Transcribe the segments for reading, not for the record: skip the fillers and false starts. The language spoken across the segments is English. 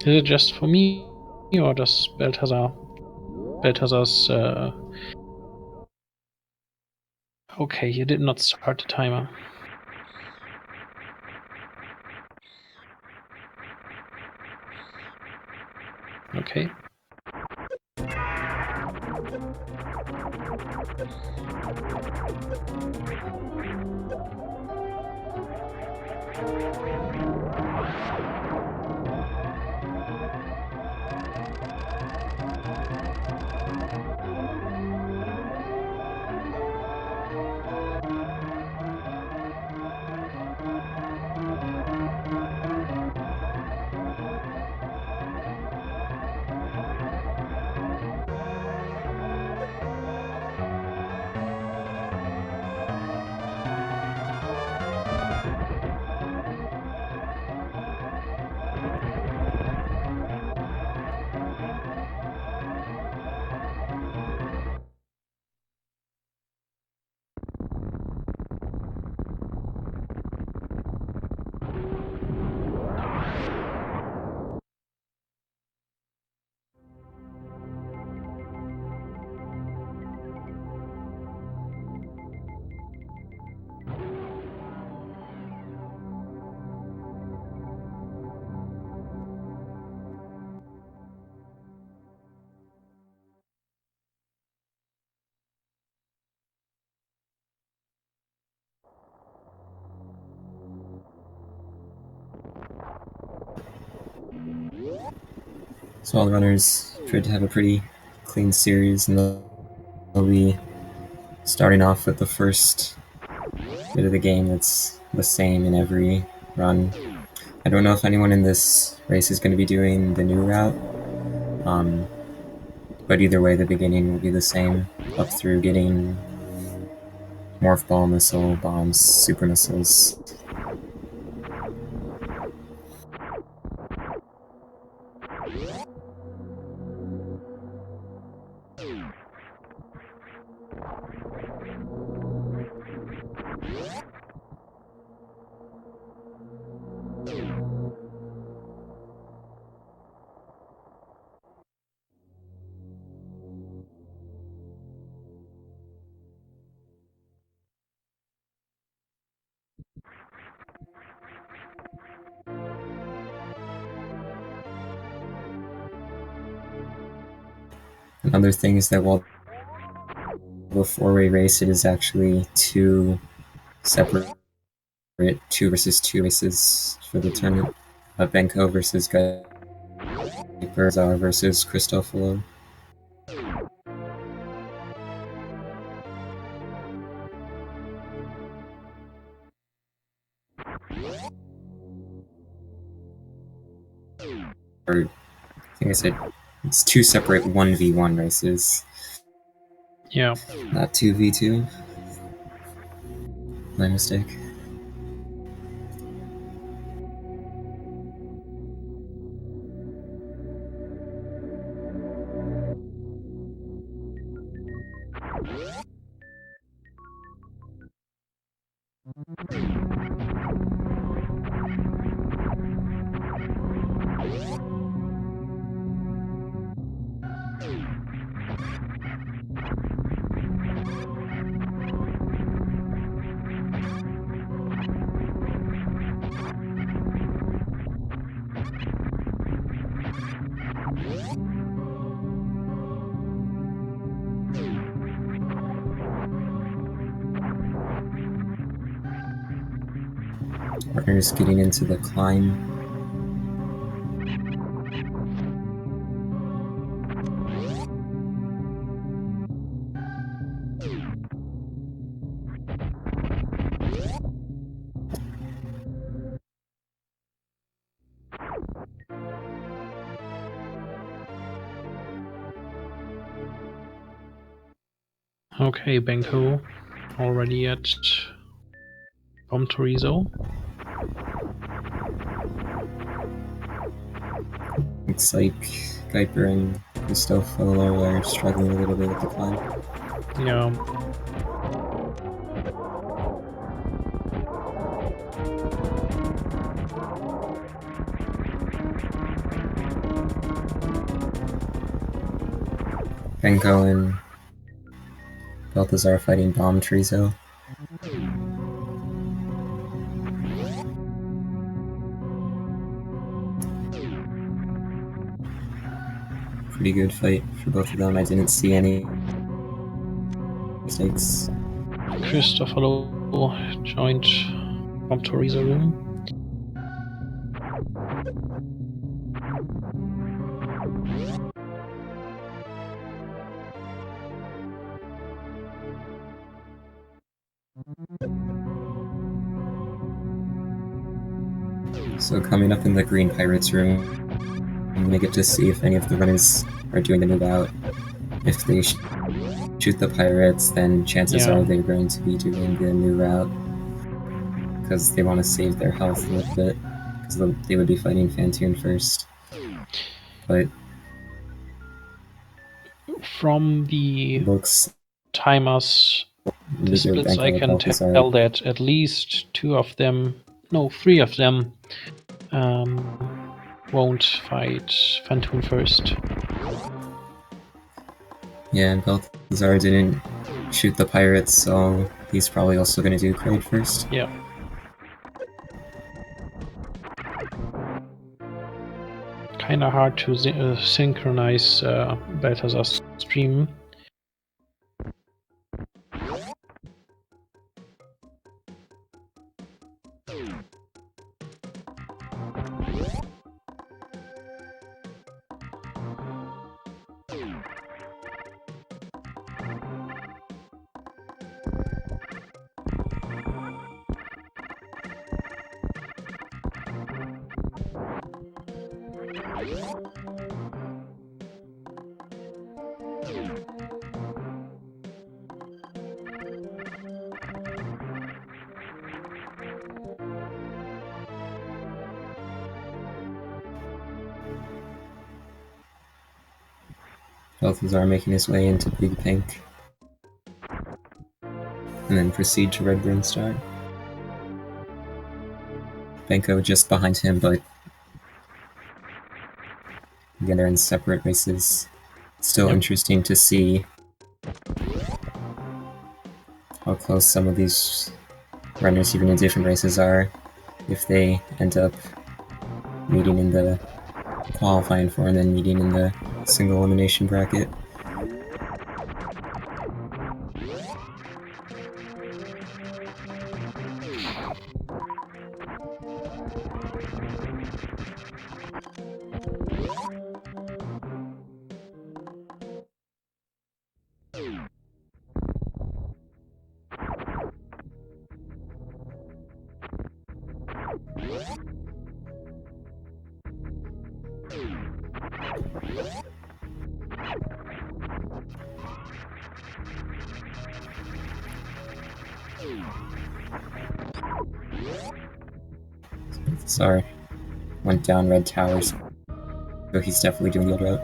Is it just for me, or does Belthasar's... Okay, you did not start the timer. Okay. So all the runners tried to have a pretty clean series, and they'll be starting off with the first bit of the game that's the same in every run. I don't know if anyone in this race is going to be doing the new route, but either way the beginning will be the same, up through getting morph ball, missile, bombs, super missiles. Another thing is that while the four-way race, it is actually two separate 2 versus 2 races for the tournament. Benko versus Gyper, Belthasar versus KRISTOPHOLO. Or, I think I said it's 2 separate 1v1 races. Yeah. Not 2v2. My mistake. Runners getting into the climb. Okay, Benko. Already at Bomb Chorizo. Looks like Gyper and KRISTOPHOLO are struggling a little bit with the climb. Yeah. Benko and Belthasar fighting Bomb Trizo. Pretty good fight for both of them. I didn't see any mistakes. KRISTOPHOLO joined from Torizo room. So coming up in the Green Pirates room, I'm gonna get to see if any of the runners are doing the move out. If they shoot the pirates, then chances are they're going to be doing the new route, because they want to save their health a little bit, because they would be fighting Fantoon first. But from the timers displays, I can tell that at least three of them won't fight Fantoon first. Yeah, and Belthasar didn't shoot the pirates, so he's probably also going to do Kraid first. Yeah. Kinda hard to synchronize Belthasar's stream. Belthasar making his way into Big Pink, and then proceed to Red Burn Star. Benko just behind him, but again, they're in separate races. Still interesting to see how close some of these runners, even in different races, are, if they end up meeting in the qualifying for and then meeting in the single elimination bracket. Sorry, went down Red Towers, so he's definitely doing the old route.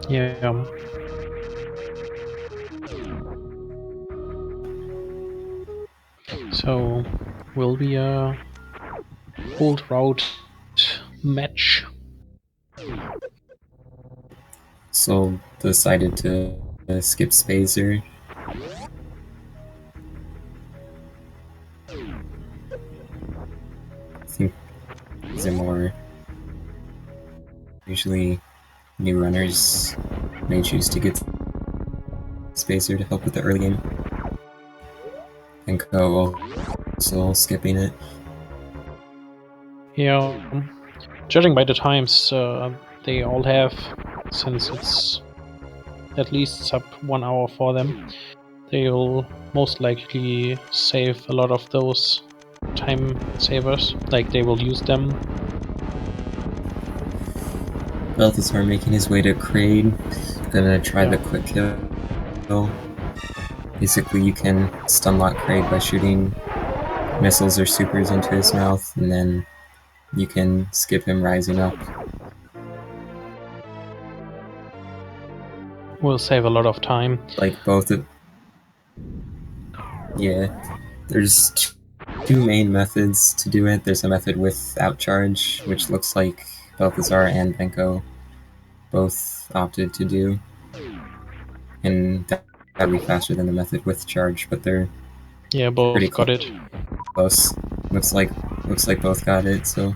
Yeah. So will be a old route match. So decided to skip Spacer. I think these are more usually new runners may choose to get Spacer to help with the early game. And Ko also skipping it. Yeah, judging by the times they all have, since it's at least sub 1 hour for them, they'll most likely save a lot of those time savers, like they will use them. Belthasar making his way to Kraid, gonna try the quick kill. Basically you can stun lock Kraid by shooting missiles or supers into his mouth, and then you can skip him rising up. Will save a lot of time. Like both of... Yeah, there's two main methods to do it. There's a method without charge, which looks like Belthasar and Benko both opted to do. and that'll be faster than the method with charge, but they're Yeah, pretty both got it. close. Looks like both got it, so.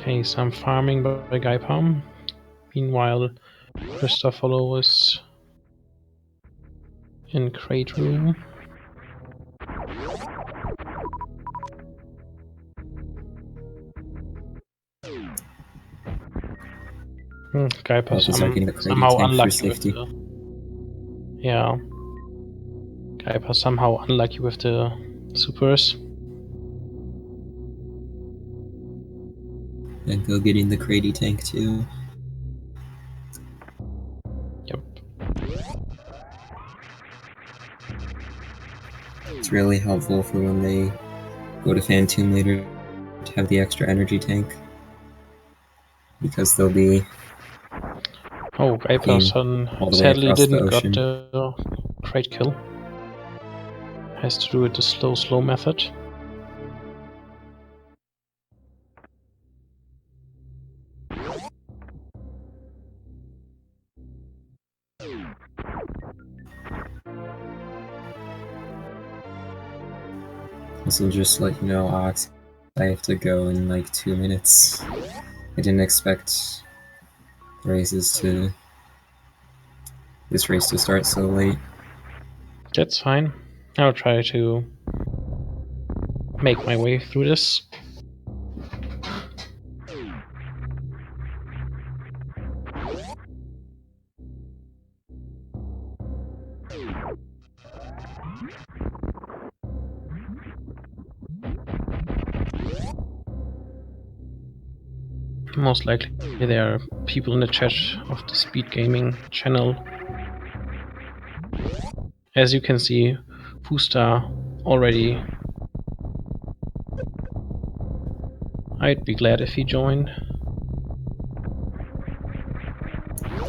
Okay, some farming by Gyper. Meanwhile, KRISTOPHOLO is in crate room. Gyper somehow unlucky with the... Yeah. Gyper somehow unlucky with the supers. Benko getting the cratey tank too. Yep. It's really helpful for when they go to Phantom later to have the extra energy tank. Because they'll be... Oh, Gyper sadly didn't got the crate kill. Has to do with the slow method. Also, just to let you know, Ox, I have to go in like 2 minutes. I didn't expect this race to start so late. That's fine. I'll try to make my way through this. Most likely there are people in the chat of the Speed Gaming channel. As you can see, Fusta already... I'd be glad if he joined.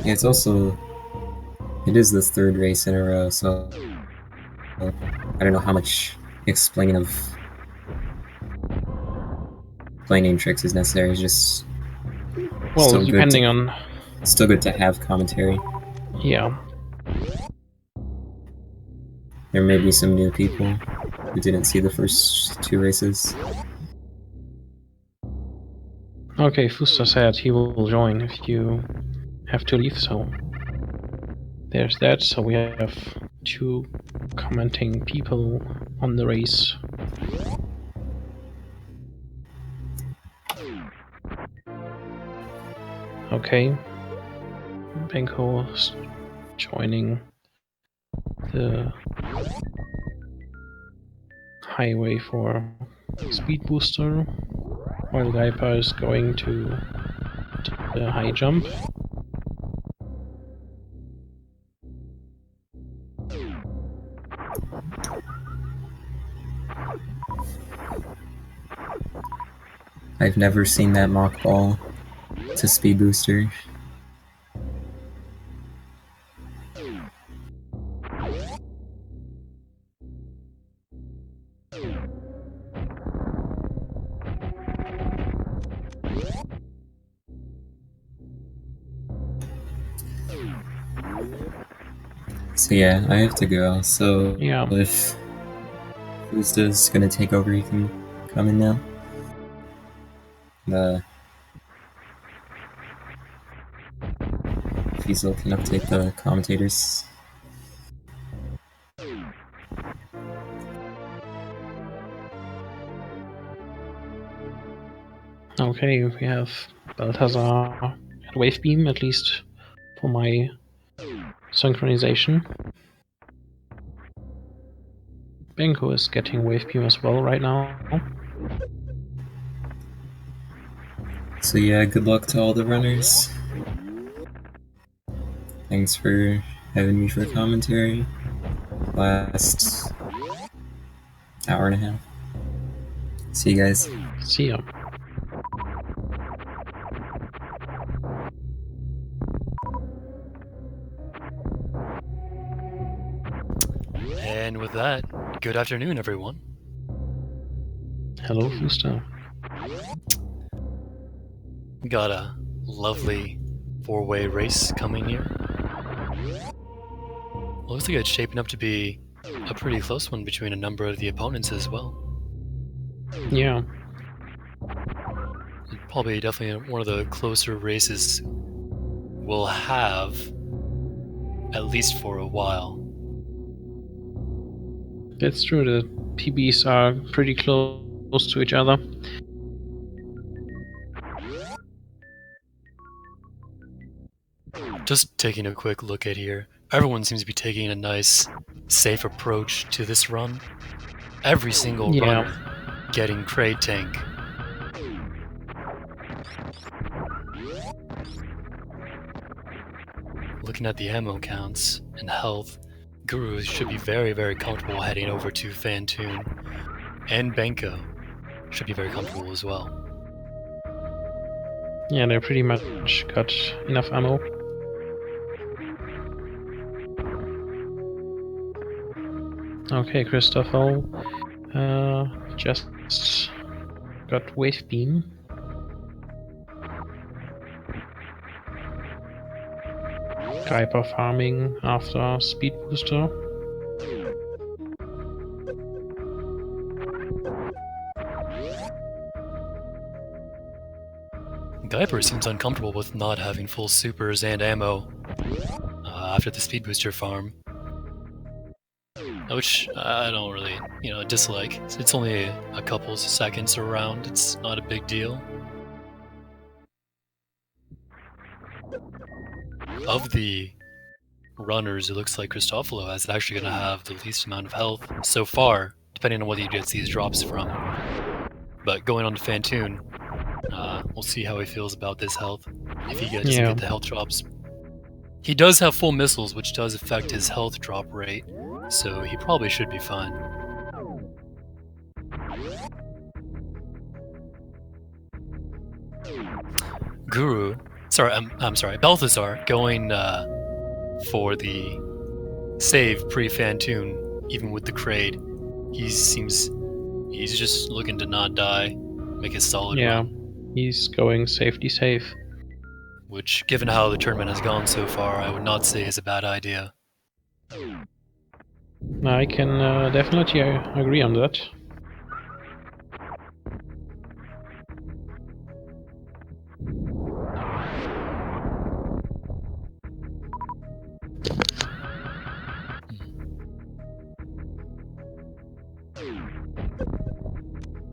Yeah, it is the 3rd race in a row, so I don't know how much explaining tricks is necessary. It's just well, depending on... Still good to have commentary. Yeah. There may be some new people who didn't see the first 2 races. Okay, Fusta said he will join if you have to leave, so there's that. So we have 2 commenting people on the race. Okay, Benko is joining the highway for speed booster, while Gyper is going to the high jump. I've never seen that mock ball to speed booster. So yeah, I have to go. So yeah, if Fusta's gonna take over, he can come in now. Fiesel can update the commentators. Okay, we have Belthasar at wave beam, at least for my synchronization. Benko is getting wave beam as well right now. So yeah, good luck to all the runners. Thanks for having me for commentary. Last hour and a half. See you guys. See ya. And with that, good afternoon, everyone. Hello, Fuster. Got a lovely four-way race coming here. Looks like it's shaping up to be a pretty close one between a number of the opponents as well. Yeah. Probably definitely one of the closer races we'll have, at least for a while. That's true, the PBs are pretty close to each other. Just taking a quick look at here, everyone seems to be taking a nice, safe approach to this run. Every single runner getting Crate Tank. Looking at the ammo counts and health, Guru should be very, very comfortable heading over to Fantoon. And Benko should be very comfortable as well. Yeah, they pretty much got enough ammo. Okay, KRISTOPHOLO just got Wave Beam. Gyper farming after Speed Booster. Gyper seems uncomfortable with not having full supers and ammo after the Speed Booster farm. Which I don't really, dislike. It's only a couple seconds around, it's not a big deal. Of the runners, it looks like KRISTOPHOLO is actually going to have the least amount of health so far, depending on whether he gets these drops from. But going on to Fantoon, we'll see how he feels about this health, if he doesn't get the health drops. He does have full missiles, which does affect his health drop rate, so he probably should be fine. Belthasar going for the save pre-Fantoon, even with the Kraid. He's just looking to not die, make a solid run. He's going safety safe. Which, given how the tournament has gone so far, I would not say is a bad idea. I can definitely agree on that.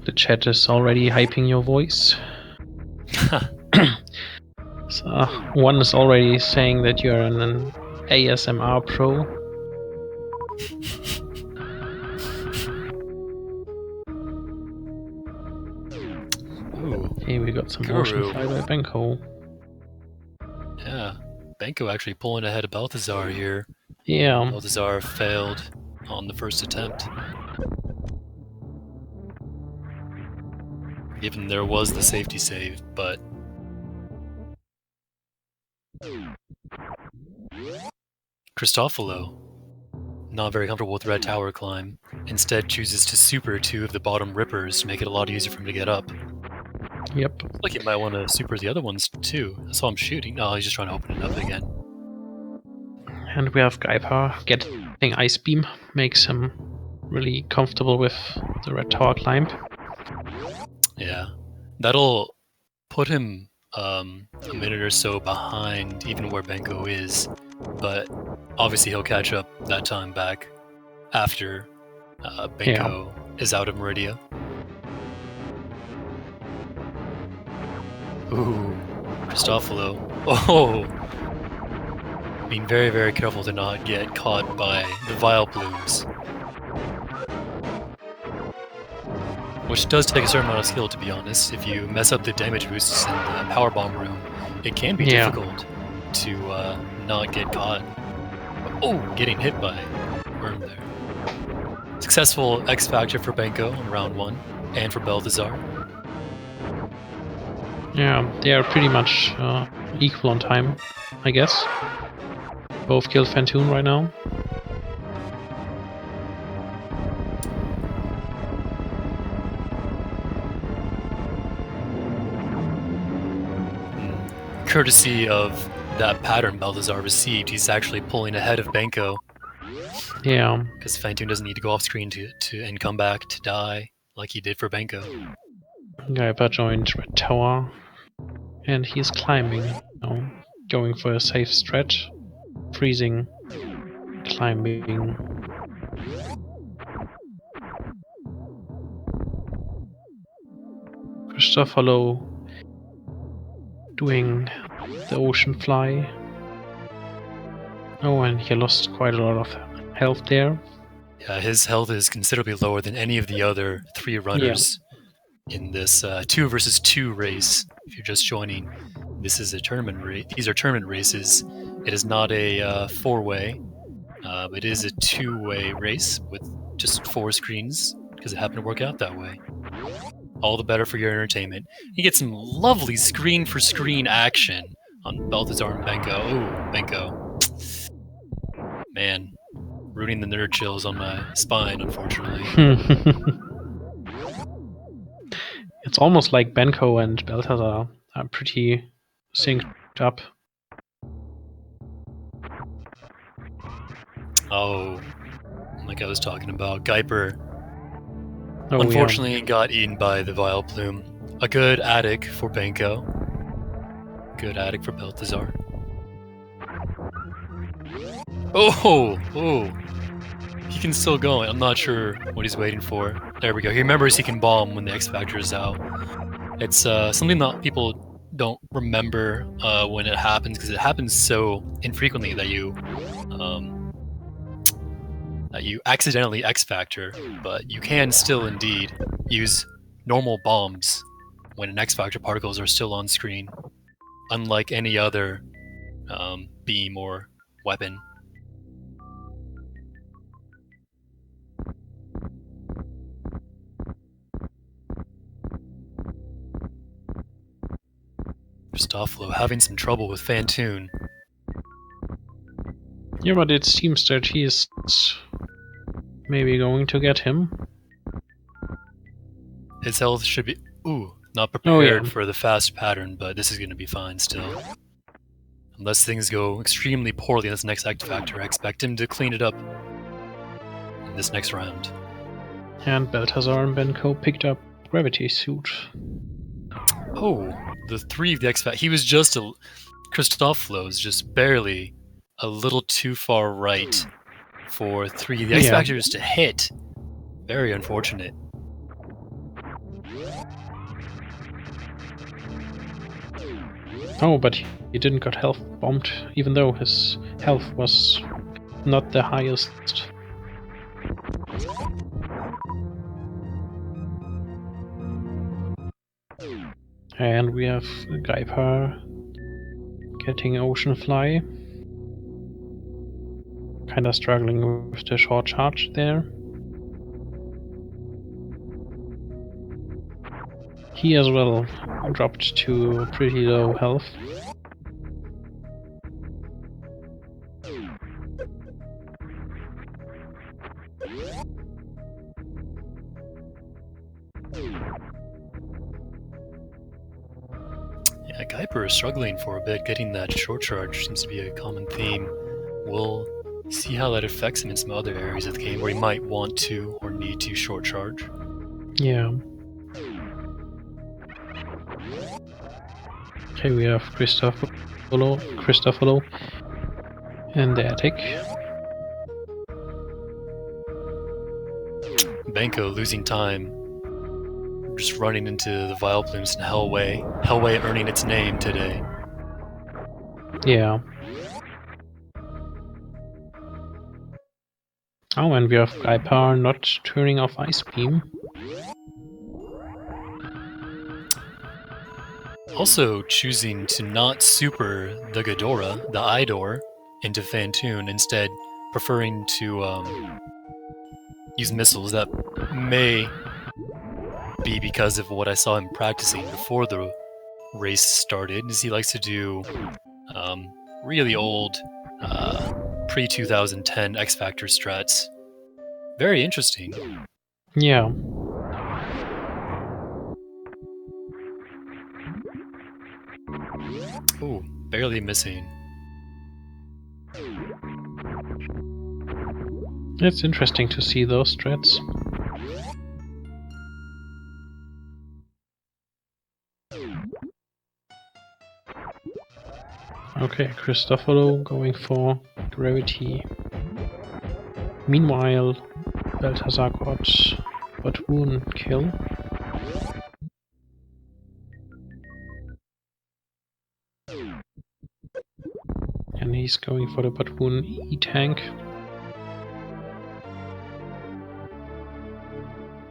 The chat is already hyping your voice. So, one is already saying that you're an ASMR pro. Ooh, hey, we got some motion fly by Benko. Yeah, Benko actually pulling ahead of Belthasar here. Yeah. Belthasar failed on the first attempt. Given there was the safety save, but KRISTOPHOLO, not very comfortable with Red Tower climb, instead chooses to super two of the bottom rippers to make it a lot easier for him to get up. Yep. Looks like he might want to super the other ones too. I saw him shooting. No, he's just trying to open it up again. And we have Gyper getting Ice Beam, makes him really comfortable with the Red Tower climb. Yeah, that'll put him a minute or so behind even where Benko is, but obviously he'll catch up that time back after Benko is out of Meridia. Ooh, KRISTOPHOLO. Oh! Being very, very careful to not get caught by the Vile Blooms. Which does take a certain amount of skill, to be honest. If you mess up the damage boosts in the Power Bomb room, it can be difficult to not get caught. Oh, getting hit by Worm there. Successful X Factor for Benko in round 1. and for Belthasar. Yeah, they are pretty much equal on time, I guess. Both killed Fantoon right now. Courtesy of that pattern Belthasar received, he's actually pulling ahead of Benko. Yeah. Because Fantoon doesn't need to go off screen and come back to die like he did for Benko. Gyper joined Red Tower, and he's climbing now, going for a safe stretch, freezing, climbing. KRISTOPHOLO doing the ocean fly. Oh, and he lost quite a lot of health there. Yeah, his health is considerably lower than any of the other 3 runners in this 2 versus 2 race. If you're just joining, this is a tournament race. These are tournament races. It is not a 4-way. It is a 2-way race with just 4 screens because it happened to work out that way. All the better for your entertainment. You get some lovely screen-for-screen action on Belthasar and Benko. Oh, Benko. Man, rooting the nerd chills on my spine, unfortunately. It's almost like Benko and Belthasar are pretty synced up. Oh, like I was talking about, Gyper Oh, unfortunately got eaten by the Vile Plume. A good attic for Benko. Good attic for Belthasar. Oh! He can still go. I'm not sure what he's waiting for. There we go. He remembers he can bomb when the X Factor is out. It's something that people don't remember when it happens, because it happens so infrequently that you accidentally X Factor, but you can still indeed use normal bombs when an X Factor particles are still on screen, unlike any other beam or weapon. KRISTOPHOLO having some trouble with Fantoon. Yeah, but it seems that he's maybe going to get him. His health should be... Ooh, not prepared for the fast pattern, but this is going to be fine still. Unless things go extremely poorly in this next X Factor, I expect him to clean it up in this next round. And Belthasar and Benko picked up Gravity Suit. Oh, the 3 of the X Factor. He was just a... KRISTOPHOLO is just barely a little too far right for 3 of the X Factors to hit. Very unfortunate. Oh, but he didn't got health bombed, even though his health was not the highest. And we have Gyper getting Ocean Fly. Kinda struggling with the short charge there. He as well dropped to pretty low health. Yeah, Gyper is struggling for a bit. Getting that short charge seems to be a common theme. We'll see how that affects him in some other areas of the game where he might want to or need to short charge. Yeah. Okay, we have KRISTOPHOLO and the attic. Benko losing time, just running into the Vile Plumes in Hellway. Hellway earning its name today. Yeah. Oh, and we have Gyper not turning off Ice Beam. Also choosing to not super the Ghidorah, the Idor, into Fantoon, instead preferring to use missiles that may be because of what I saw him practicing before the race started, is he likes to do really old pre-2010 X Factor strats. Very interesting. Yeah. Ooh, barely missing. It's interesting to see those strats. Okay, KRISTOPHOLO going for gravity. Meanwhile, Belthasar got Batoon kill. And he's going for the Batoon E-tank.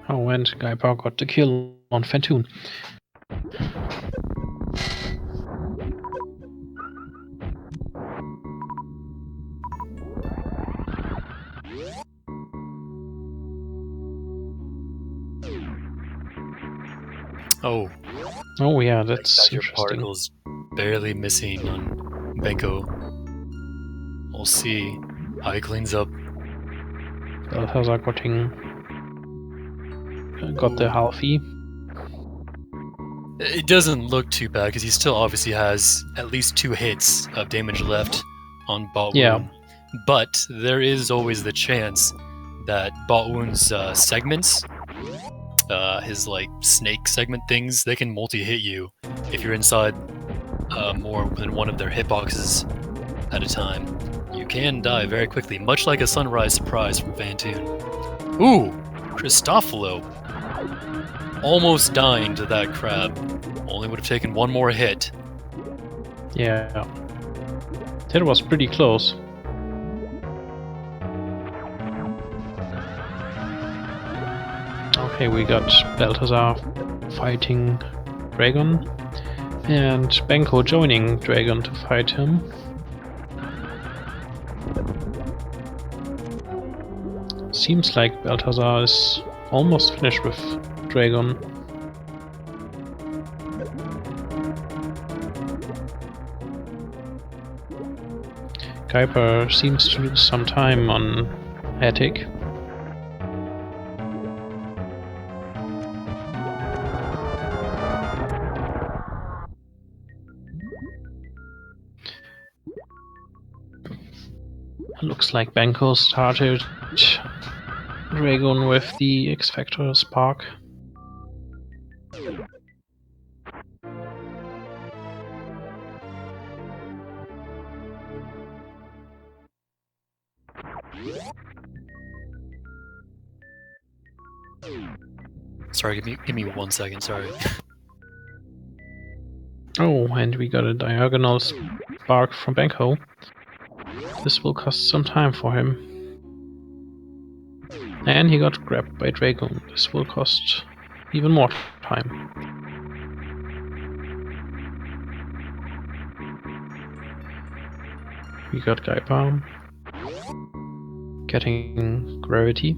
Oh, and Gyper got the kill on Fantoon. Oh. Oh yeah, that's Your interesting. particles barely missing on Benko. We'll see how he cleans up. Belthasar got the halfie. It doesn't look too bad because he still obviously has at least 2 hits of damage left on Bot Yeah. Wound. But there is always the chance that Bot Wound's segments, his like snake segment things, they can multi-hit you if you're inside more than one of their hitboxes at a time. You can die very quickly, much like a sunrise surprise from Fantoon. Ooh, KRISTOPHOLO. Almost dying to that crab. Only would have taken one more hit. Yeah. That was pretty close. Okay, we got Belthasar fighting Dragon. And Benko joining Dragon to fight him. Seems like Belthasar is almost finished with Dragon. Gyper seems to lose some time on Attic. Looks like Benko started Dragon with the X Factor Spark. Sorry, give me 1 second, sorry. Oh, and we got a diagonal spark from Benko. This will cost some time for him. And he got grabbed by Dragon. This will cost even more time. We got Gyper getting gravity.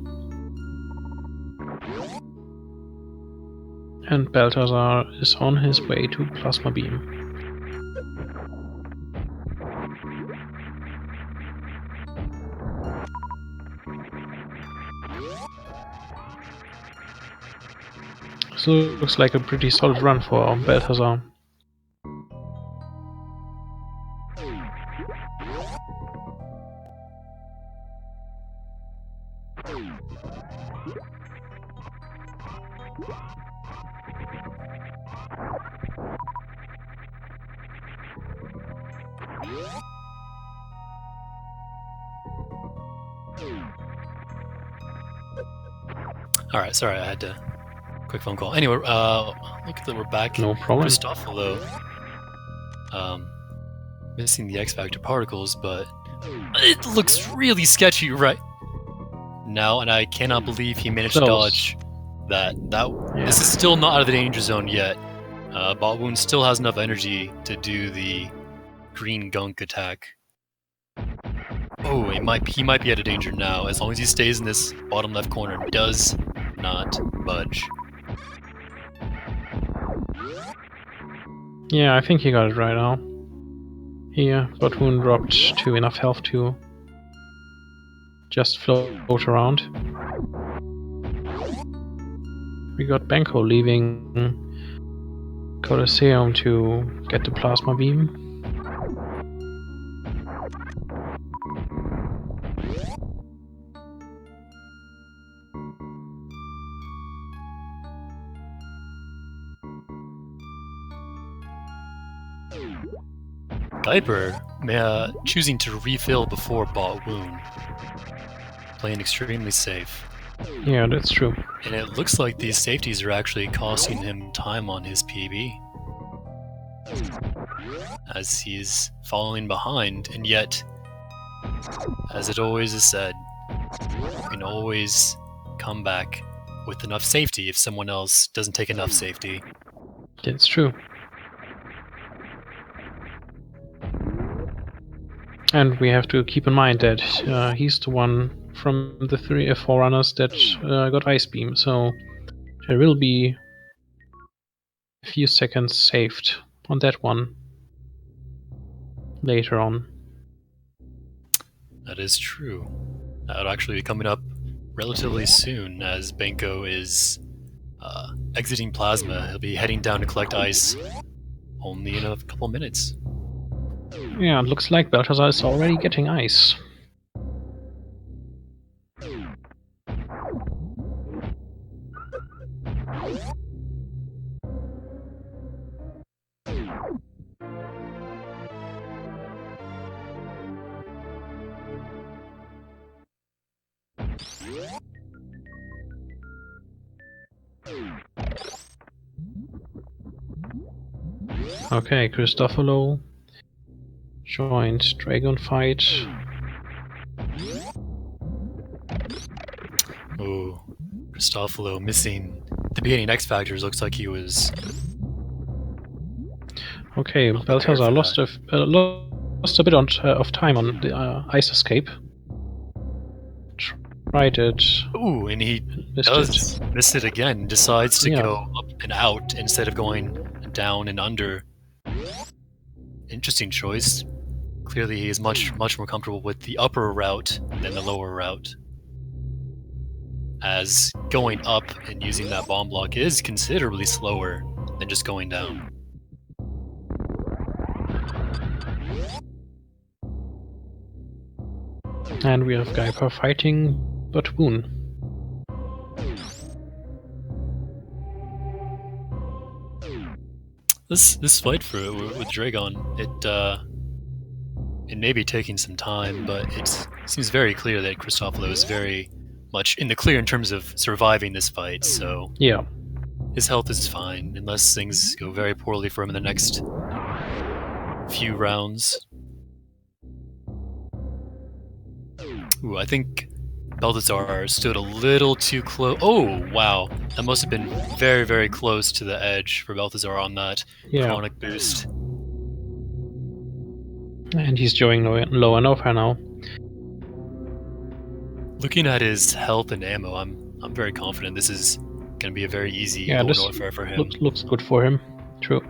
And Belthasar is on his way to Plasma Beam. So looks like a pretty solid run for Belthasar. Alright, sorry, I had to... Quick phone call. Anyway, look at that, we're back. No problem. KRISTOPHOLO. Missing the X Factor particles, but it looks really sketchy right now, and I cannot believe he managed to dodge that. Yeah. This is still not out of the danger zone yet. Bot Wound still has enough energy to do the green gunk attack. Oh, he might be out of danger now, as long as he stays in this bottom left corner and does not budge. Yeah, I think he got it right now. Here, Botwoon dropped to enough health to just float around. We got Benko leaving Colosseum to get the plasma beam. Gyper choosing to refill before bot wound. Playing extremely safe. Yeah, that's true. And it looks like these safeties are actually costing him time on his PB. As he's falling behind, and yet, as it always is said, you can always come back with enough safety if someone else doesn't take enough safety. That's true. And we have to keep in mind that he's the one from the 3 or 4 runners that got Ice Beam, so there will be a few seconds saved on that one later on. That is true. That'll actually be coming up relatively soon as Benko is exiting plasma. He'll be heading down to collect ice only in a couple minutes. Yeah, it looks like Belthasar is already getting ice. Okay, KRISTOPHOLO joined Dragon Fight. Oh, KRISTOPHOLO missing the beginning X Factors. Looks like he was. Okay, Belthasar lost a bit of time on the ice escape. Tried it. Ooh, and he Missed miss it again. Decides to Yeah. go up and out instead of going down and under. Interesting choice. Clearly, he is much more comfortable with the upper route than the lower route. As going up and using that bomb block is considerably slower than just going down. And we have Gyper fighting Botwoon. This fight with Dragon, it may be taking some time, but it seems very clear that KRISTOPHOLO is very much in the clear in terms of surviving this fight, so Yeah. his health is fine, unless things go very poorly for him in the next few rounds. Ooh, I think Belthasar stood a little too close. Oh, wow. That must have been very close to the edge for Belthasar on that chronic boost. And he's going low and over now. Looking at his health and ammo, I'm very confident this is going to be a very easy low warfare for him. Looks good for him. True.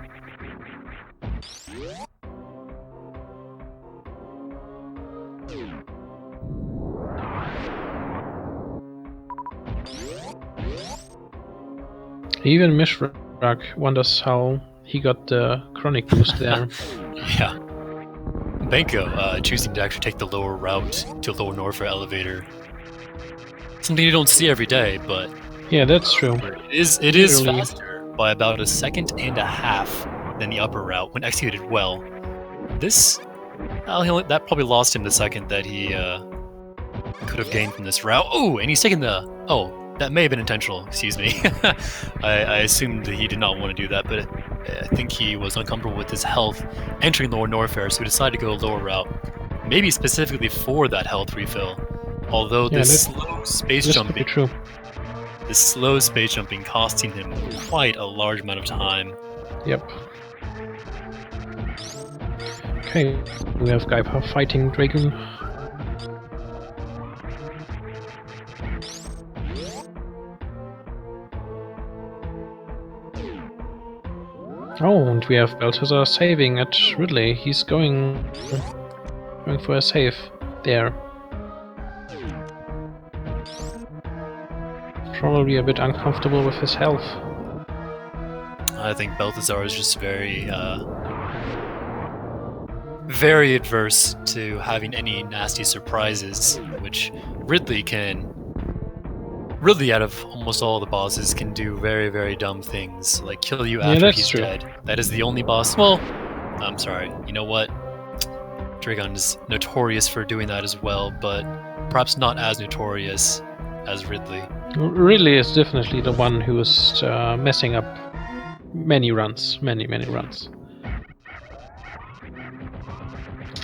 Even Mishrak wonders how he got the chronic boost there. Yeah. Benko choosing to actually take the lower route to lower Norfair elevator. Something you don't see every day, but yeah, that's true. It is faster by about 1.5 seconds than the upper route when executed well. This that probably lost him the second that he could have gained from this route. Oh, and he's taking the that may have been intentional. Excuse me. I assumed that he did not want to do that, but I think he was uncomfortable with his health entering lower Norfair, so he decided to go a lower route, maybe specifically for that health refill. Although this slow space jumping, this slow space jumping costing him quite a large amount of time. Yep. Okay, we have Gyper fighting Dragon. Oh, and we have Belthasar saving at Ridley. He's going for a save there. Probably a bit uncomfortable with his health. I think Belthasar is just very adverse to having any nasty surprises, which Ridley out of almost all the bosses, can do very, very dumb things, like kill you after he's dead. That is the only boss. Well, I'm sorry. You know what? Dragon is notorious for doing that as well, but perhaps not as notorious as Ridley. Ridley is definitely the one who is messing up many runs. Many runs.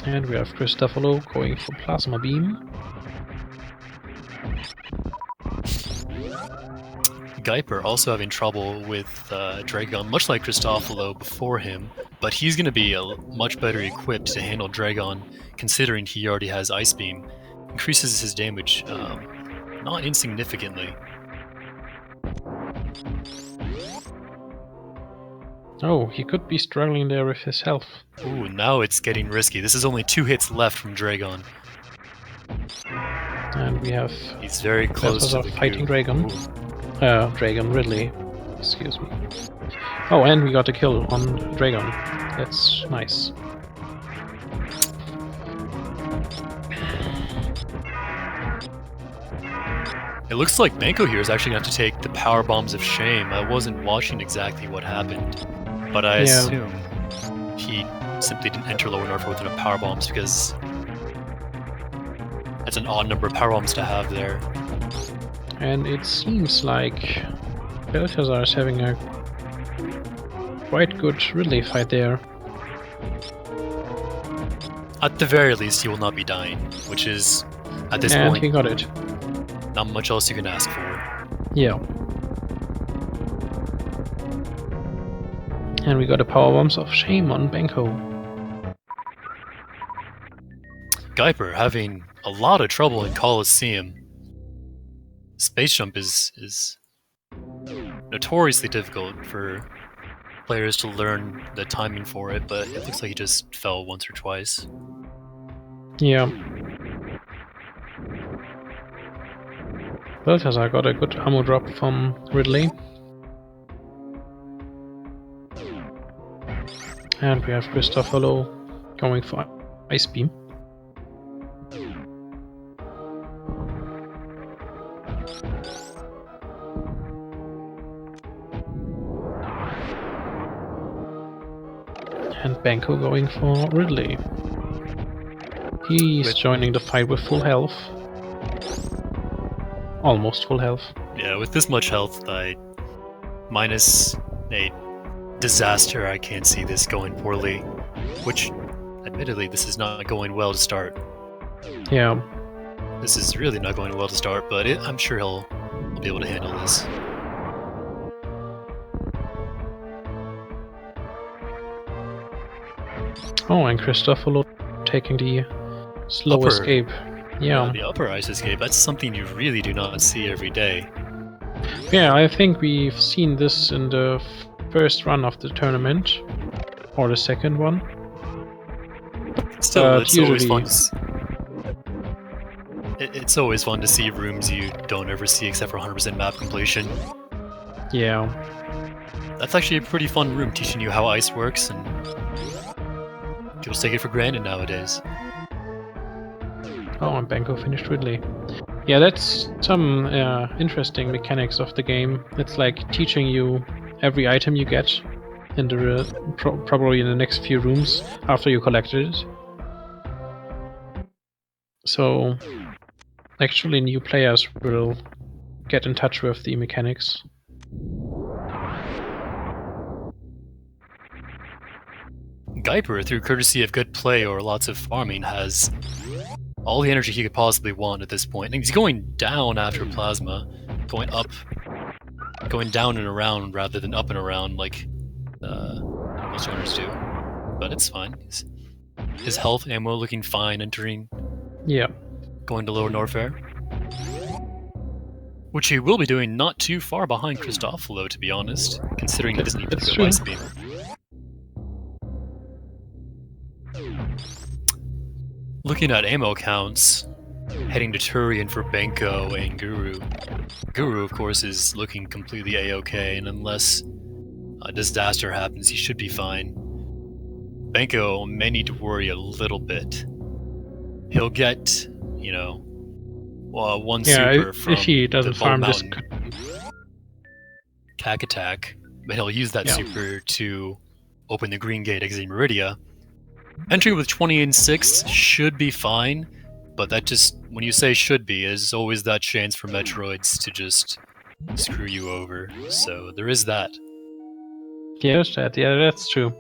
And we have KRISTOPHOLO going for Plasma Beam. Gyper also having trouble with Dragon, much like KRISTOPHOLO before him, but he's going to be much better equipped to handle Dragon, considering he already has Ice Beam. Increases his damage not insignificantly. Oh, he could be struggling there with his health. Ooh, now it's getting risky. This is only 2 hits left from Dragon. And we have... He's very close to the fighting Dragon. Dragon Ridley. Excuse me. Oh, and we got a kill on Dragon. That's nice. It looks like Benko here is actually going to have to take the power bombs of shame. I wasn't watching exactly what happened, but I assume he simply didn't enter Lower North with enough power bombs, because that's an odd number of power bombs to have there. And it seems like Belthasar is having a quite good Ridley fight there. At the very least, he will not be dying, which is, at this point, he got it. Not much else you can ask for. Yeah. And we got a power bombs of shame on Benko. Gyper having a lot of trouble in Colosseum. Space jump is notoriously difficult for players to learn the timing for it, but it looks like he just fell once or twice. Yeah. Belthasar got a good ammo drop from Ridley. And we have KRISTOPHOLO going for Ice Beam. And Benko going for Ridley. He's joining the fight with full health. Almost full health. Yeah, with this much health, minus a disaster, I can't see this going poorly. Which, admittedly, this is not going well to start. Yeah. This is really not going well to start, but I'm sure he'll be able to handle this. Oh, and KRISTOPHOLO taking the slow escape. Yeah. The upper ice escape, that's something you really do not see every day. Yeah, I think we've seen this in the first run of the tournament. Or the second one. Still, it's always fun. It's always fun to see rooms you don't ever see except for 100% map completion. Yeah. That's actually a pretty fun room, teaching you how ice works, and people take it for granted nowadays. Oh, and Benko finished Ridley. Yeah, that's some interesting mechanics of the game. It's like teaching you every item you get in the probably in the next few rooms after you collected it. So actually new players will get in touch with the mechanics. Gyper, through courtesy of good play or lots of farming, has all the energy he could possibly want at this point. And he's going down after Plasma, going up, going down and around rather than up and around like most runners do. But it's fine. His health, ammo looking fine, entering. Yeah. Going to Lower Norfair. Which he will be doing not too far behind KRISTOPHOLO, to be honest, considering he doesn't even go Ice Beam. Looking at ammo counts, heading to Turian for Benko and Guru. Guru, of course, is looking completely A-OK, and unless a disaster happens, he should be fine. Benko may need to worry a little bit. He'll get, you know, one super from if he doesn't the farm Bald this. Mountain Cack Attack, but he'll use that super to open the green gate exiting Meridia. Entry with 20 and 6 should be fine, but that just, when you say should be, is always that chance for Metroids to just screw you over. So there is that. Yes, that's true.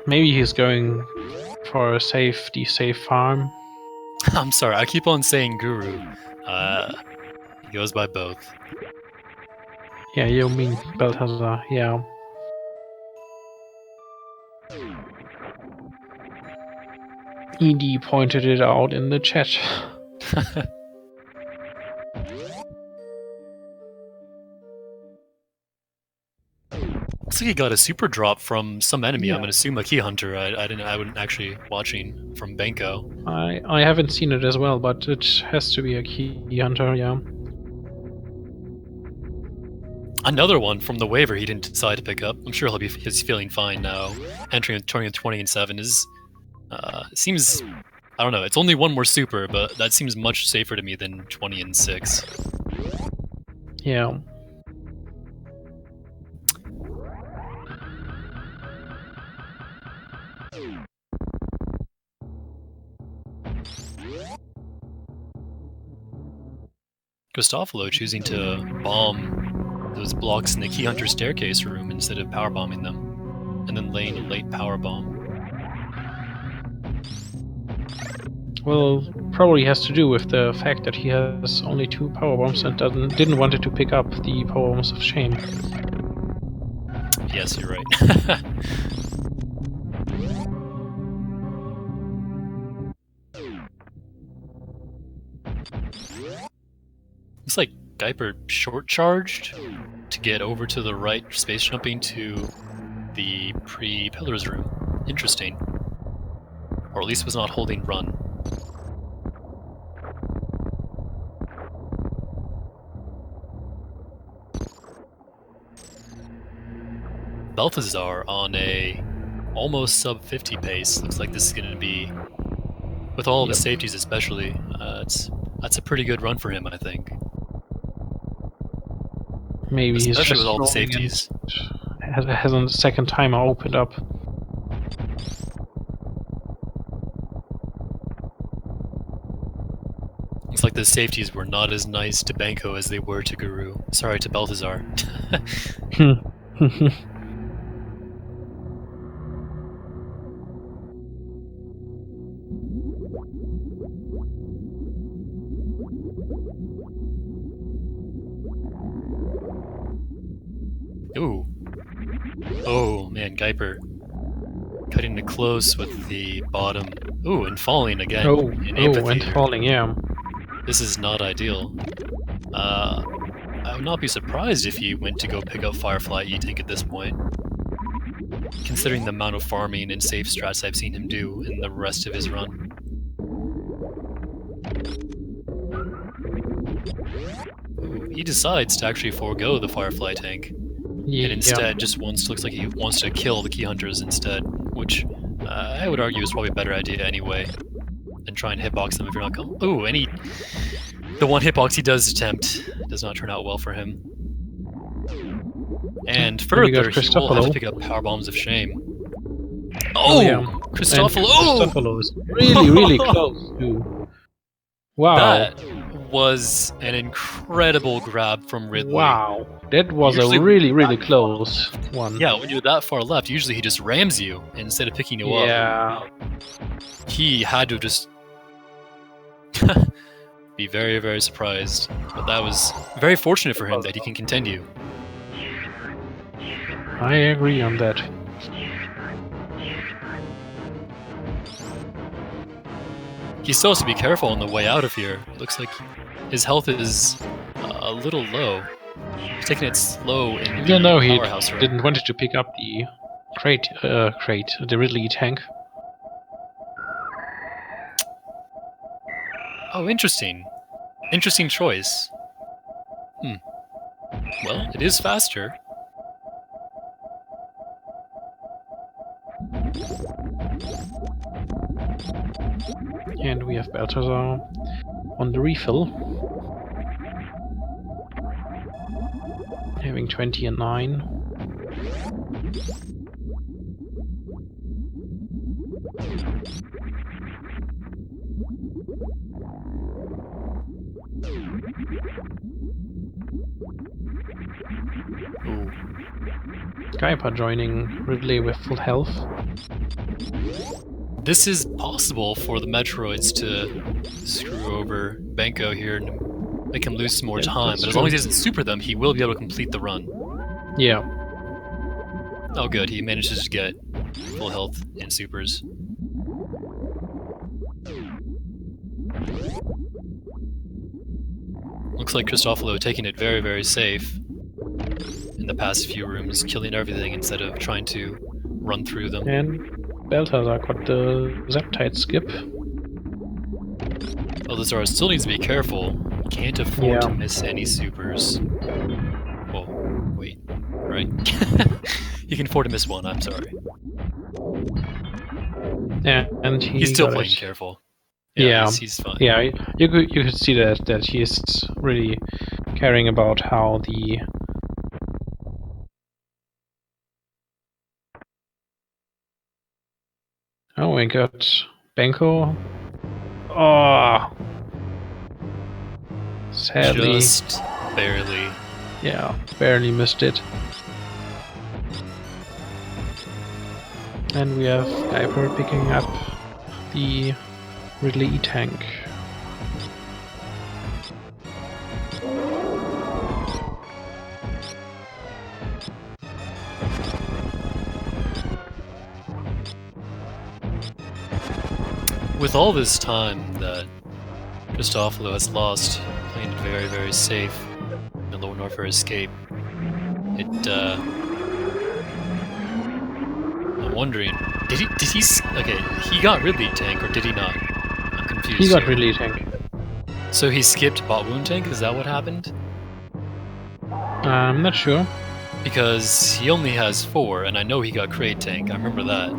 Maybe he's going for a safe farm. I'm sorry, I keep on saying Guru. He goes by both. Yeah, you mean Belthasar, yeah. ED pointed it out in the chat. Looks like he got a super drop from some enemy. I'm gonna assume a key hunter. I wasn't actually watching from Benko. I haven't seen it as well, but it has to be a key hunter, yeah. Another one from the waiver he didn't decide to pick up. I'm sure he's feeling fine now. Entering with 20 and 7 is seems, I don't know. It's only one more super, but that seems much safer to me than 20 and 6. Yeah. KRISTOPHOLO choosing to bomb those blocks in the Key Hunter staircase room instead of power bombing them, and then laying a late power bomb. Well, probably has to do with the fact that he has only 2 power bombs and didn't want it to pick up the power bombs of shame. Yes, you're right. Looks like Gyper short charged to get over to the right, space jumping to the pre-pillars room. Interesting. Or at least was not holding run. Belthasar on a almost sub 50 pace. Looks like this is going to be, with all of the safeties especially, that's a pretty good run for him, I think. Maybe especially he's just with all the safeties. Hasn't a second timer opened up. Looks like the safeties were not as nice to Benko as they were to Guru. Sorry, to Belthasar. Ooh. Oh, man, Gyper. Cutting it close with the bottom. Ooh, and falling again. And falling, yeah. This is not ideal. I would not be surprised if he went to go pick up Firefly E-Tank at this point. Considering the amount of farming and safe strats I've seen him do in the rest of his run. Ooh, he decides to actually forego the Firefly tank. And instead just looks like he wants to kill the Key Hunters instead, which I would argue is probably a better idea anyway than try and hitbox them if you're not coming. Ooh, and the one hitbox he does attempt does not turn out well for him. And further, he will have to pick up power bombs of shame. Oh, yeah. KRISTOPHOLO! KRISTOPHOLO is really, really close too. Wow. That was an incredible grab from Ridley. Wow. That was a really, really close one. Yeah, when you're that far left, usually he just rams you instead of picking you up. Yeah. He had to just be very, very surprised. But that was very fortunate for him that he can continue. I agree on that. He still has to be careful on the way out of here. It looks like his health is a little low. He's taking it slow in the powerhouse room. Didn't want to pick up the the Ridley tank. Oh, interesting. Interesting choice. Well, it is faster. And we have Belthasar on the refill. Having 20 and 9. Ooh. Gyper joining Ridley with full health. This is possible for the Metroids to screw over Benko here and make him lose some more time, but as long as he doesn't super them, he will be able to complete the run. Yeah. Oh good, he manages to get full health and supers. Looks like KRISTOPHOLO taking it very, very safe in the past few rooms, killing everything instead of trying to run through them. And Belthasar got the Zaptite skip. Belthasar still needs to be careful. He can't afford to miss any supers. Well, wait, right? He can afford to miss one, I'm sorry. Yeah, and he's still playing careful. Yeah, he's fine. Yeah, you could see that he's really caring about how the Oh, we got Benko. Oh, sadly, just barely. Yeah, barely missed it. And we have Gyper picking up the Ridley E-Tank. With all this time that KRISTOPHOLO has lost, playing it very, very safe in the Lower Norfair escape, I'm wondering, did he okay, he got Ridley tank, or did he not? I'm confused. He got Ridley tank. So he skipped bot wound tank, is that what happened? I'm not sure. Because he only has 4, and I know he got crate tank, I remember that.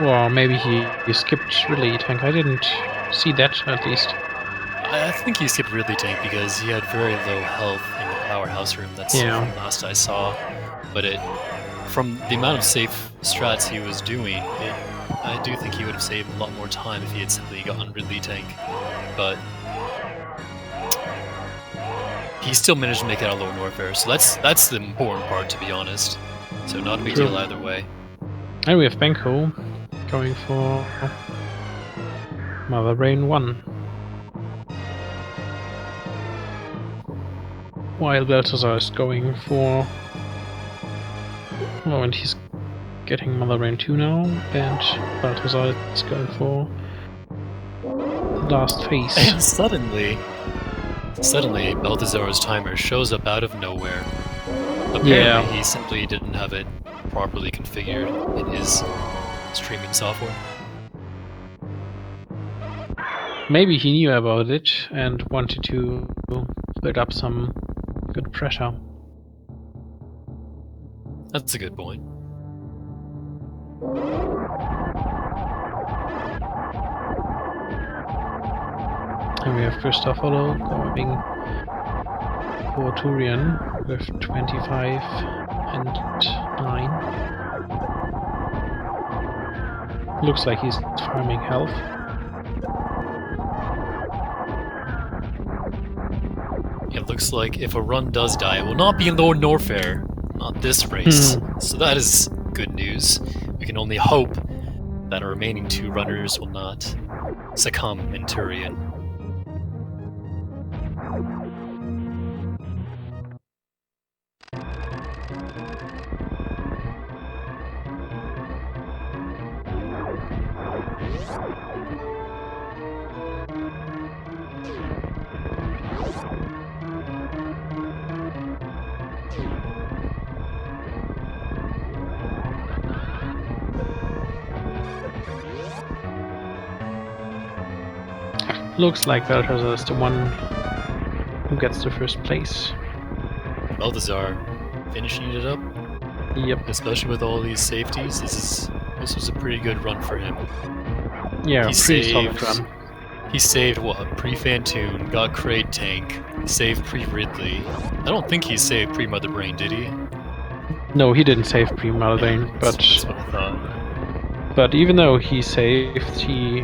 Well, maybe he skipped Ridley tank. I didn't see that, at least. I think he skipped Ridley tank because he had very low health in the powerhouse room. That's from last I saw. But from the amount of safe strats he was doing, I do think he would have saved a lot more time if he had simply gotten Ridley tank. But he still managed to make it out of Lower Norfair, so that's the important part, to be honest. So not a big deal either way. And we have Benko going for Mother Brain 1. While Belthasar is going for... Oh, and he's getting Mother Brain 2 now, and Belthasar is going for the last phase. And suddenly Belthasar's timer shows up out of nowhere. Apparently he simply didn't have it properly configured in his streaming software. Maybe he knew about it and wanted to build up some good pressure. That's a good point. And we have KRISTOPHOLO going for Turian with 25 and 9. Looks like he's farming health. It looks like if a run does die, it will not be in Lower Norfair, not this race. So that is good news. We can only hope that our remaining 2 runners will not succumb in Turian. Looks like Belthasar is the one who gets the first place. Belthasar finishing it up, Yep. especially with all these safeties. This was a pretty good run for him. Yeah, He pretty solid saved- run. He saved what? Pre-Fantoon, got Kraid Tank, saved pre-Ridley. I don't think he saved pre-Mother Brain, did he? No, he didn't save Pre-Malvain, That's what I thought. but even though he saved, he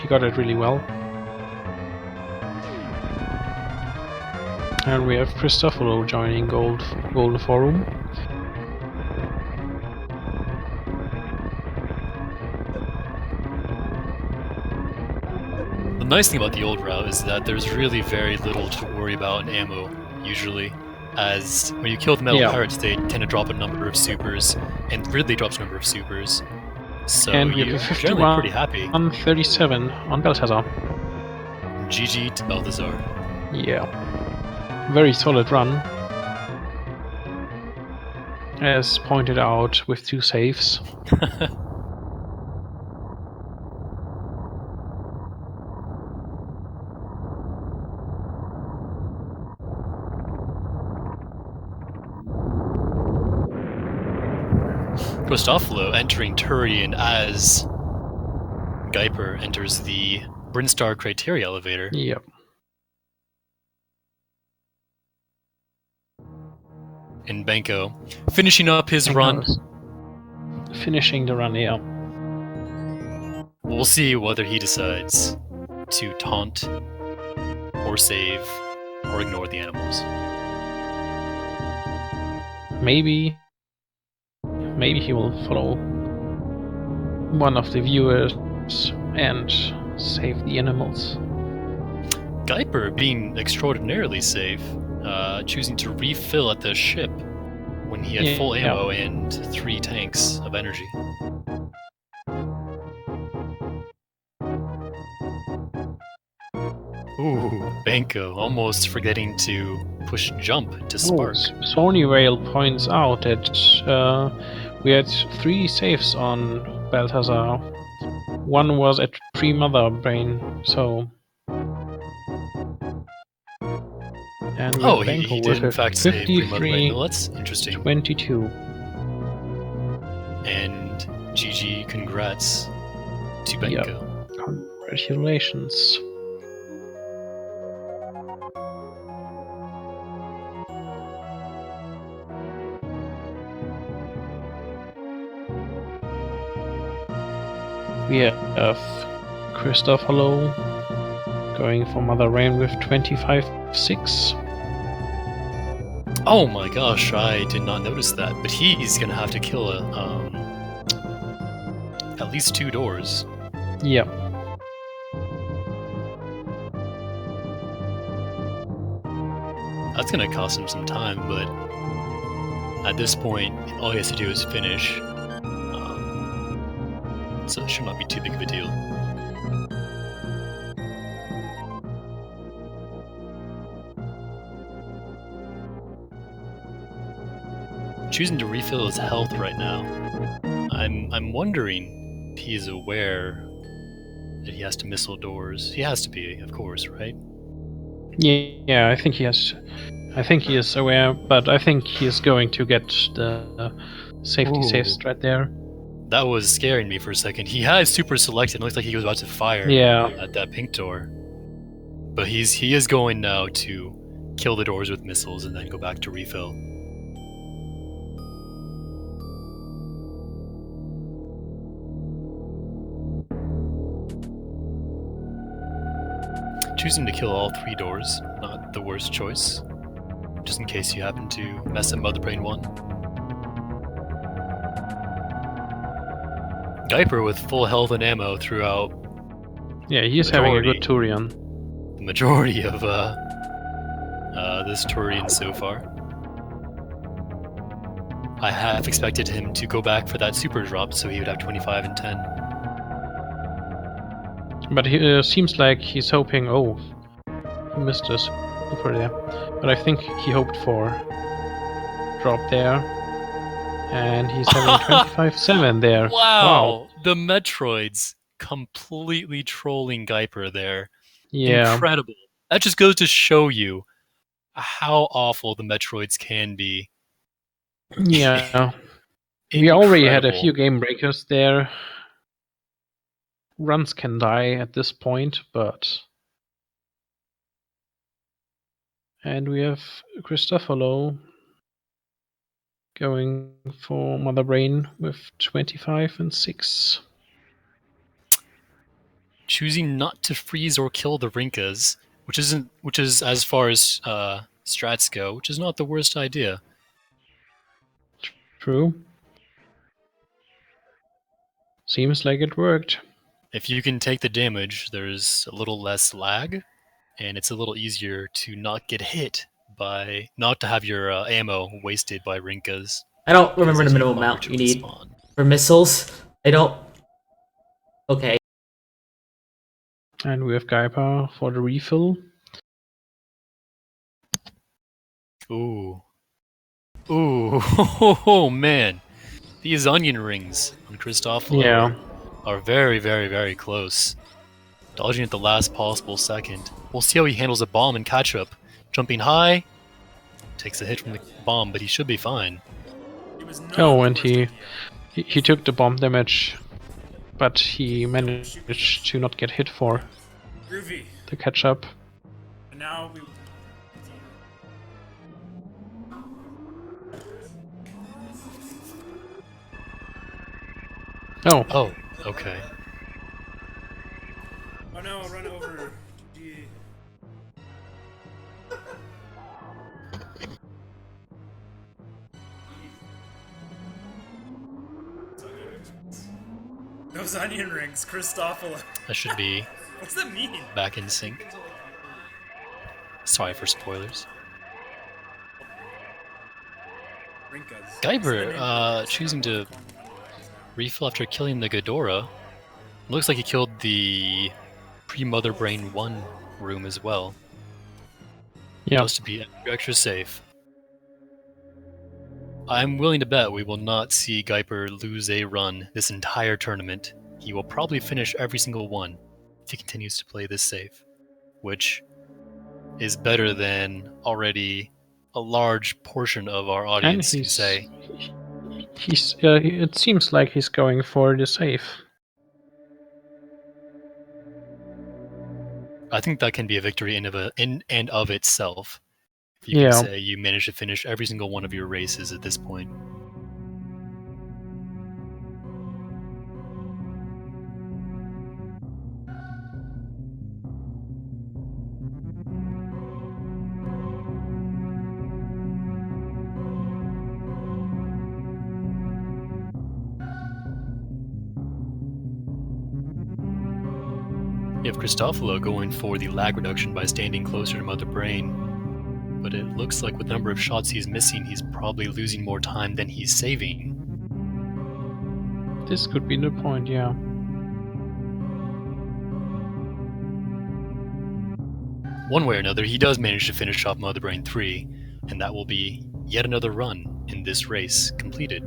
got it really well. And we have KRISTOPHOLO joining Golden Forum. The nice thing about the old route is that there's really very little to worry about in ammo, usually. As when you kill the metal pirates, they tend to drop a number of supers, and Ridley drops a number of supers. So And we you're have a generally pretty happy. 51-37 on Belthasar. GG to Belthasar. Yeah. Very solid run. As pointed out with 2 saves. KRISTOPHOLO entering Turian as Gyper enters the Brinstar Criteria elevator. Yep. And Benko finishing up his run. Finishing the run, yeah. We'll see whether he decides to taunt or save or ignore the animals. Maybe he will follow one of the viewers and save the animals. Gyper being extraordinarily safe, choosing to refill at the ship when he had full ammo and 3 tanks of energy. Ooh, Benko almost forgetting to push jump to spark. Sony Rail points out that we had 3 saves on Belthasar. One was at pre-Mother Brain, so... And with he Benko did with in a fact save pre-Mother Brain. Well, that's 53-22. interesting. And GG, congrats to Benko. Congratulations. We have KRISTOPHOLO going for Mother Rain with 25-6. Oh my gosh, I did not notice that, but he's gonna have to kill at least 2 doors. Yep. That's gonna cost him some time, but at this point, all he has to do is finish. So it should not be too big of a deal. Choosing to refill his health right now. I'm wondering if he's aware that he has to missile doors. He has to be, of course, right? Yeah, I think he has. I think he is aware, but I think he is going to get the safety saves right there. That was scaring me for a second. He had super selected. It looked like he was about to fire at that pink door. But he is going now to kill the doors with missiles and then go back to refill. Choosing to kill all 3 doors, not the worst choice. Just in case you happen to mess up Mother Brain 1. Gyper with full health and ammo throughout. Yeah, he is having a good Turian. The majority of this Turian so far. I have expected him to go back for that super drop, so he would have 25 and 10. But he seems like he's hoping. Oh, he missed a super there. But I think he hoped for drop there. And he's having 25-7 there. Wow! The Metroids completely trolling Gyper there. Yeah. Incredible. That just goes to show you how awful the Metroids can be. Yeah. We already had a few Incredible. game breakers there. Runs can die at this point, but... And we have KRISTOPHOLO going for Mother Brain with 25 and 6. Choosing not to freeze or kill the Rinkas, which is as far as strats go, which is not the worst idea. True. Seems like it worked. If you can take the damage, there's a little less lag, and it's a little easier to not get hit by not to have your ammo wasted by Rinkas. I don't remember the Because minimum longer amount to you need respawn. for missiles. I don't... Okay. And we have Gyper for the refill. Ooh. Ooh. Oh, man. These onion rings on KRISTOPHOLO Yeah. are very, very, very close. Dodging at the last possible second. We'll see how he handles a bomb in catch-up. Jumping high. Takes a hit from the bomb, but he should be fine. Oh, and he took the bomb damage, but he managed to not get hit for Groovy. the catch-up. And now we. Oh, Oh, okay. Oh no, run over. Gee. Those onion rings, KRISTOPHOLO. That should be What's that mean? back in sync. Sorry for spoilers. Rinkas. Gyper, choosing to refill after killing the Ghidorah. Looks like he killed the pre-Mother Brain 1 room as well. yeah. Just to be extra safe. I'm willing to bet we will not see Gyper lose a run this entire tournament. He will probably finish every single one if he continues to play this safe, which is better than already a large portion of our And audience can say. it seems like he's going for the save. I think that can be a victory in and of itself. If you Yeah. can say you managed to finish every single one of your races at this point. You have KRISTOPHOLO going for the lag reduction by standing closer to Mother Brain, but it looks like with the number of shots he's missing, he's probably losing more time than he's saving. This could be the point, yeah. One way or another, he does manage to finish off Mother Brain 3, and that will be yet another run in this race completed.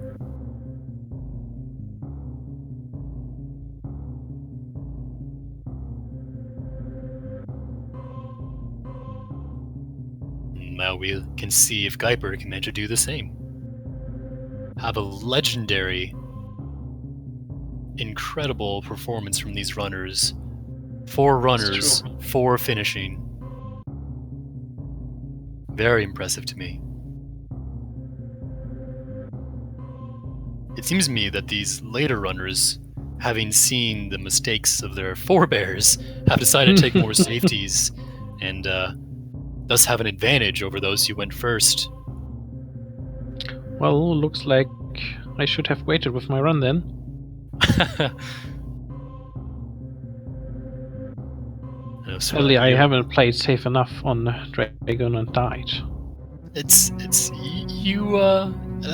Now we can see if Gyper can manage to do the same. Have a legendary, incredible performance from these runners. 4 runners, 4 finishing. Very impressive to me. It seems to me that these later runners, having seen the mistakes of their forebears, have decided to take more safeties and thus have an advantage over those who went first. Well, looks like I should have waited with my run then. Sadly, I haven't played safe enough on Dragon and died. That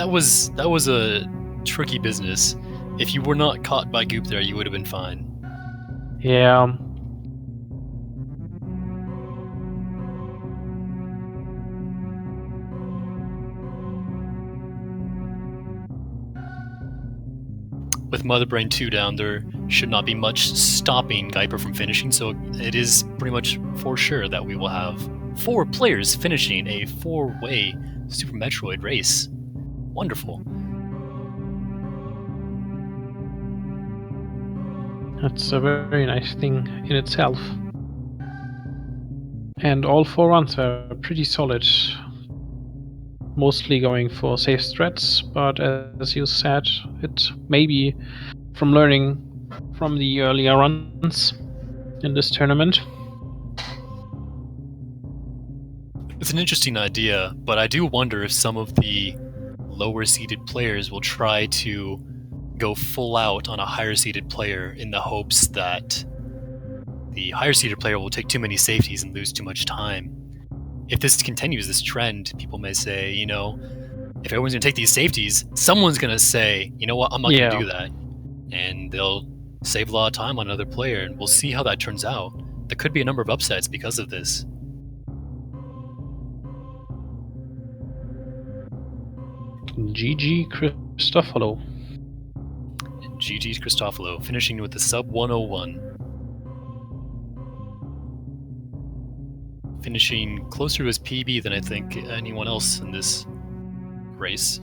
was a tricky business. If you were not caught by Goop there, you would have been fine. Yeah. with Mother Brain 2 down, there should not be much stopping Gyper from finishing, so it is pretty much for sure that we will have 4 players finishing a 4-way Super Metroid race. Wonderful. That's a very nice thing in itself. And all 4 runs were pretty solid. Mostly going for safe strats, but as you said, it may be from learning from the earlier runs in this tournament. It's an interesting idea, but I do wonder if some of the lower seeded players will try to go full out on a higher seeded player in the hopes that the higher seeded player will take too many safeties and lose too much time. If this continues, this trend, people may say, you know, if everyone's going to take these safeties, someone's going to say, you know what, I'm not going to do that. And they'll save a lot of time on another player, and we'll see how that turns out. There could be a number of upsets because of this. GG KRISTOPHOLO. GG KRISTOPHOLO, finishing with the sub 101. Finishing closer to his PB than I think anyone else in this race.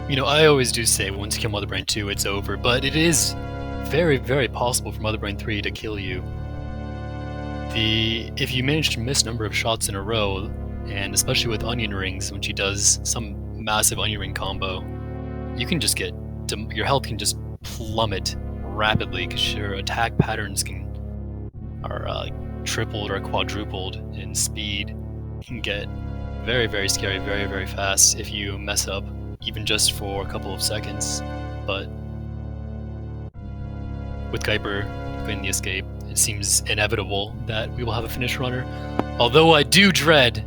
You know, I always do say once you kill Mother Brain 2, it's over, but it is very, very possible for Mother Brain 3 to kill you. If you manage to miss a number of shots in a row, and especially with onion rings, when she does some massive onion ring combo, you can just your health can just plummet rapidly because your attack patterns are tripled or quadrupled in speed. It can get very, very scary, very, very fast if you mess up, even just for a couple of seconds. But with Gyper getting the escape, it seems inevitable that we will have a finish runner. Although I do dread,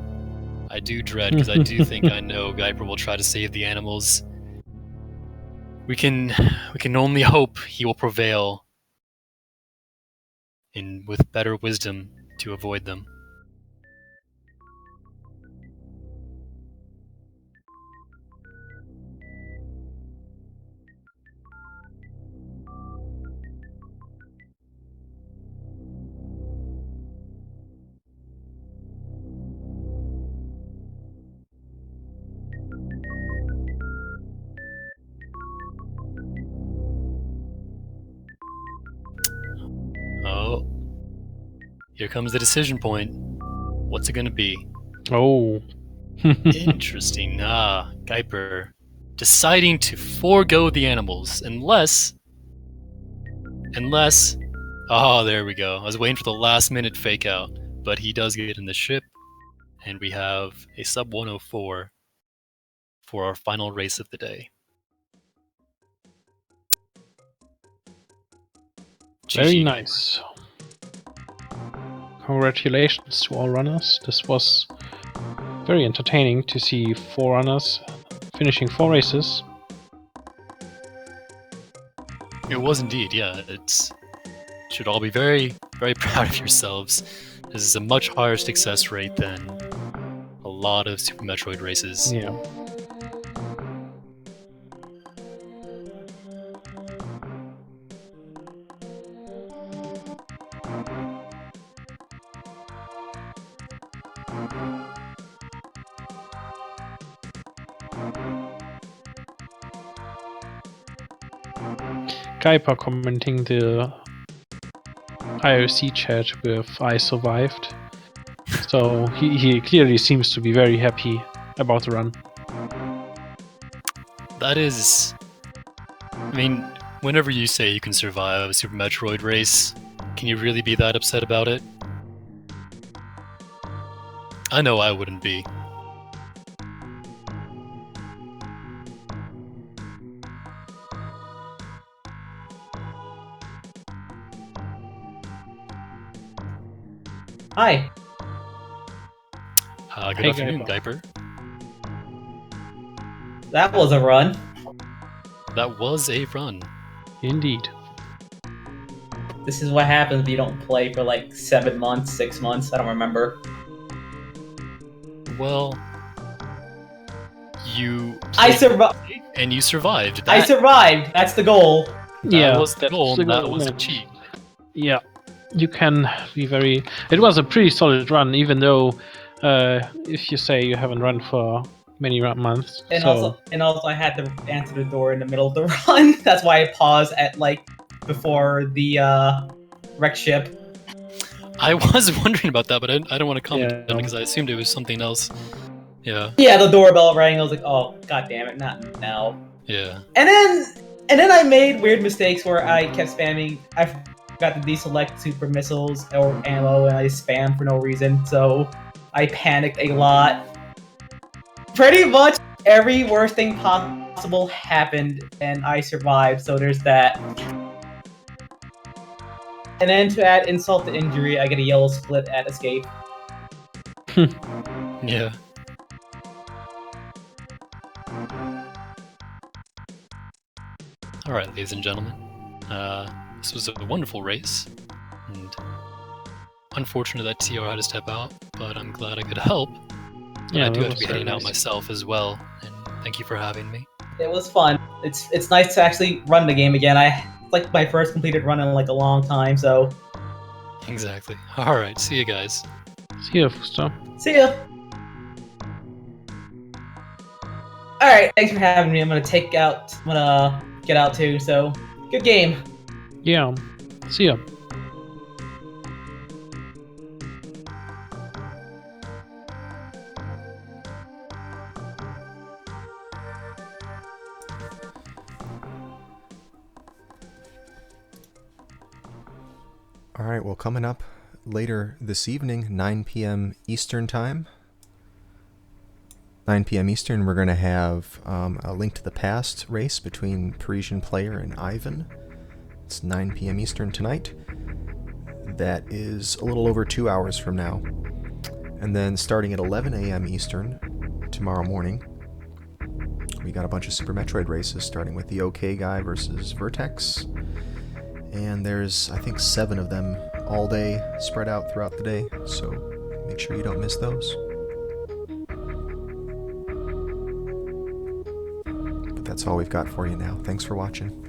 because I do think I know Gyper will try to save the animals. We can only hope he will prevail with better wisdom to avoid them. Oh, here comes the decision point. What's it gonna be? Oh. Interesting. Gyper deciding to forego the animals unless... Oh, there we go. I was waiting for the last minute fake out, but he does get in the ship, and we have a sub 104 for our final race of the day. Very GG. nice. Congratulations to all runners. This was very entertaining to see 4 runners finishing 4 races. It was indeed, yeah. Should all be very, very proud of yourselves. This is a much higher success rate than a lot of Super Metroid races. Yeah. Gyper commenting the IOC chat with "I survived," so he clearly seems to be very happy about the run. That is... I mean, whenever you say you can survive a Super Metroid race, can you really be that upset about it? I know I wouldn't be. Hi. Good Hey, afternoon, Gyper. Gyper. That was a run. That was a run. Indeed. This is what happens if you don't play for like 7 months, 6 months. I don't remember. Well, you I played survived. and you survived. I That, survived. That's the goal. that was the that's goal, the and that goal, was yeah. a cheat. Yeah, you can be very. It was a pretty solid run, even though if you say you haven't run for many months. And So also, I had to answer the door in the middle of the run. That's why I paused at like before the wreck ship. I was wondering about that, but I don't want to comment Yeah. on it because I assumed it was something else. Yeah, Yeah, the doorbell rang. I was like, oh god damn it, not now. yeah. And then I made weird mistakes where I kept spamming. I forgot to deselect super missiles or ammo, and I spammed for no reason. So I panicked a lot. Pretty much every worst thing possible happened, and I survived. So there's that. And then to add insult to injury, I get a yellow split at escape. Yeah. Alright, ladies and gentlemen. This was a wonderful race. And unfortunate that TR had to step out, but I'm glad I could help. But yeah, I do that have to be was very heading out nice. myself as well, and thank you for having me. It was fun. It's nice to actually run the game again. It's like my first completed run in like a long time. So Exactly. Alright, see you guys. See you, Fuster. see ya. All right, thanks for having me. I'm gonna get out too. So good game. Yeah. See ya. Alright, well, coming up later this evening, 9 p.m. Eastern Time. 9 p.m. Eastern, we're going to have a Link to the Past race between Parisian Player and Ivan. It's 9 p.m. Eastern tonight. That is a little over 2 hours from now. And then starting at 11 a.m. Eastern tomorrow morning, we got a bunch of Super Metroid races, starting with the OK Guy versus Vertex. And there's, I think, 7 of them all day, spread out throughout the day, so make sure you don't miss those. But that's all we've got for you now. Thanks for watching.